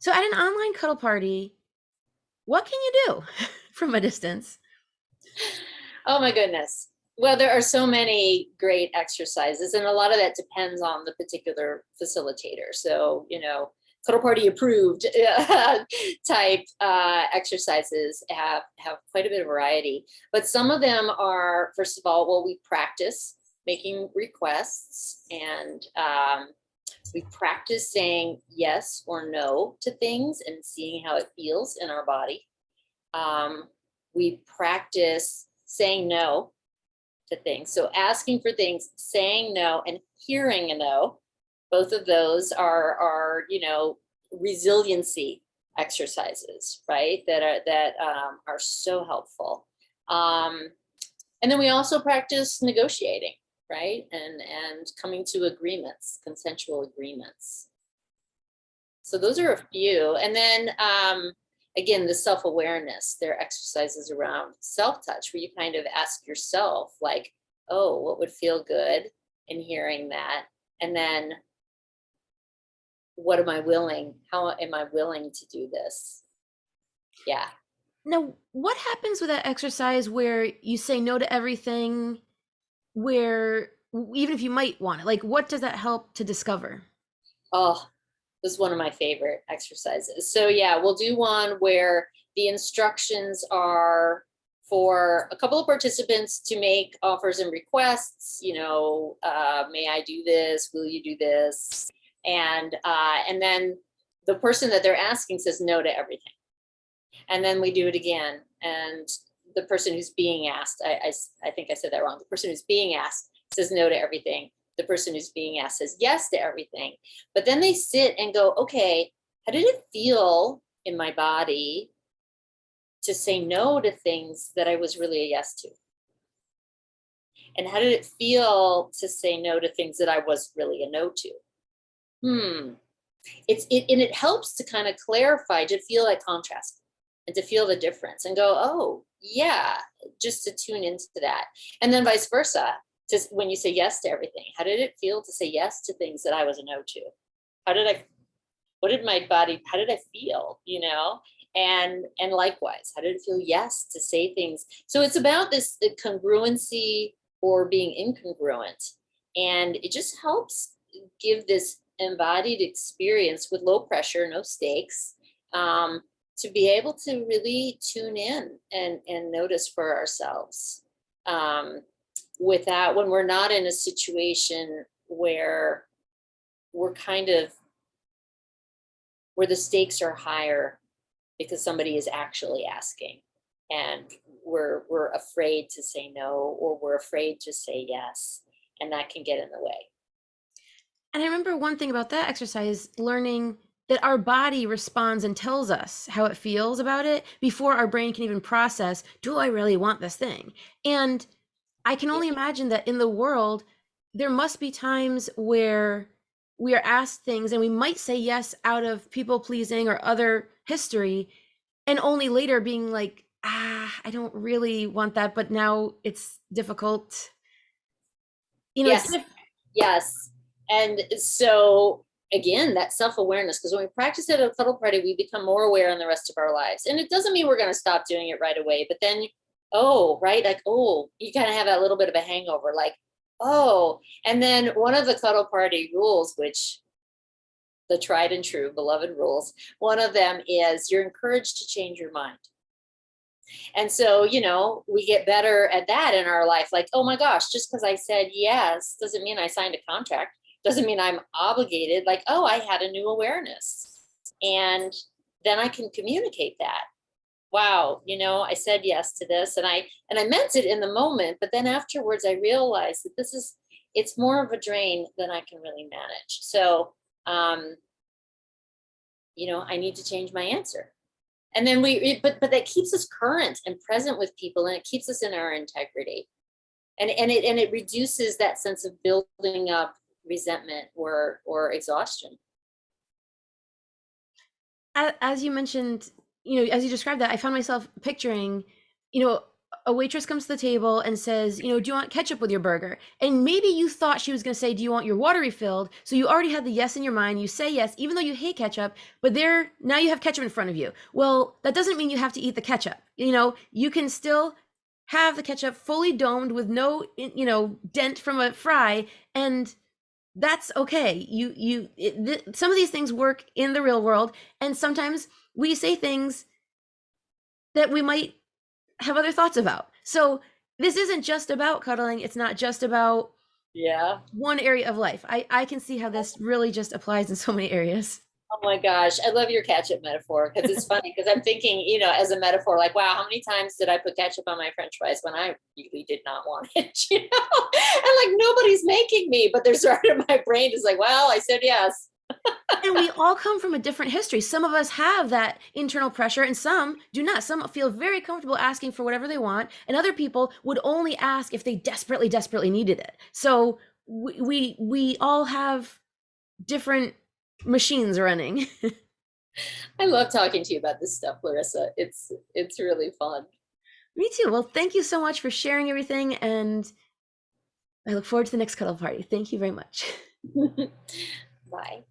So at an online cuddle party, what can you do from a distance? Oh my goodness. Well, there are so many great exercises, and a lot of that depends on the particular facilitator. So, cuddle party approved type exercises have quite a bit of variety. But some of them are, first of all, well, we practice making requests, and we practice saying yes or no to things and seeing how it feels in our body. We practice saying no to things. So asking for things, saying no, and hearing a no. Both of those are resiliency exercises, right? That are so helpful. And then we also practice negotiating, right? And coming to agreements, consensual agreements. So those are a few. And then again, the self-awareness, there are exercises around self-touch where you kind of ask yourself, like, oh, what would feel good in hearing that? And then what am I willing? How am I willing to do this? Yeah. Now, what happens with that exercise where you say no to everything, where even if you might want it, like what does that help to discover? Oh, this is one of my favorite exercises. So yeah, we'll do one where the instructions are for a couple of participants to make offers and requests. May I do this? Will you do this? And then the person that they're asking says no to everything, and then we do it again. And the person who's being asked, I think I said that wrong. The person who's being asked says no to everything. The person who's being asked says yes to everything. But then they sit and go, okay, how did it feel in my body to say no to things that I was really a yes to? And how did it feel to say no to things that I was really a no to? And it helps to kind of clarify, to feel that contrast and to feel the difference and go, oh yeah, just to tune into that. And then vice versa, just when you say yes to everything, how did it feel to say yes to things that I was a no to? What did my body, how did I feel, and likewise, how did it feel yes to say things? So it's about this, the congruency or being incongruent, and it just helps give this embodied experience with low pressure, no stakes, to be able to really tune in and notice for ourselves, without, when we're not in a situation where we're kind of, where the stakes are higher because somebody is actually asking, and we're afraid to say no, or we're afraid to say yes, and that can get in the way. And I remember one thing about that exercise, learning that our body responds and tells us how it feels about it before our brain can even process, do I really want this thing? And I can Yeah. only imagine that in the world, there must be times where we are asked things and we might say yes out of people pleasing or other history, and only later being like, I don't really want that, but now it's difficult. It's Yes. Yes. And so again, that self-awareness, because when we practice it at a cuddle party, we become more aware in the rest of our lives. And it doesn't mean we're going to stop doing it right away, but then, oh, right, like, oh, you kind of have that little bit of a hangover, like, oh. And then one of the cuddle party rules, which, the tried and true beloved rules, one of them is you're encouraged to change your mind. And so, we get better at that in our life. Like, oh my gosh, just because I said yes doesn't mean I signed a contract, doesn't mean I'm obligated. Like, oh, I had a new awareness. And then I can communicate that. Wow, I said yes to this, and I meant it in the moment, but then afterwards I realized that it's more of a drain than I can really manage. So I need to change my answer. And then but that keeps us current and present with people, and it keeps us in our integrity, and it reduces that sense of building up resentment or exhaustion. As you mentioned, as you described that, I found myself picturing, you know, a waitress comes to the table and says, do you want ketchup with your burger? And maybe you thought she was going to say, do you want your water refilled? So you already had the yes in your mind. You say yes, even though you hate ketchup, but there, now you have ketchup in front of you. Well, that doesn't mean you have to eat the ketchup. You can still have the ketchup fully domed with no, dent from a fry. And that's okay. Some of these things work in the real world. And sometimes we say things that we might have other thoughts about. So this isn't just about cuddling. It's not just about Yeah. one area of life. I can see how this really just applies in so many areas. Oh my gosh, I love your ketchup metaphor because it's funny because I'm thinking, as a metaphor, like, wow, how many times did I put ketchup on my French fries when I really did not want it? And like nobody's making me, but there's part of my brain is like, well, I said yes. And we all come from a different history. Some of us have that internal pressure and some do not. Some feel very comfortable asking for whatever they want, and other people would only ask if they desperately, desperately needed it. So we all have different machines running. I love talking to you about this stuff, Larysa. It's really fun. Me too. Well, thank you so much for sharing everything, and I look forward to the next cuddle party. Thank you very much. Bye.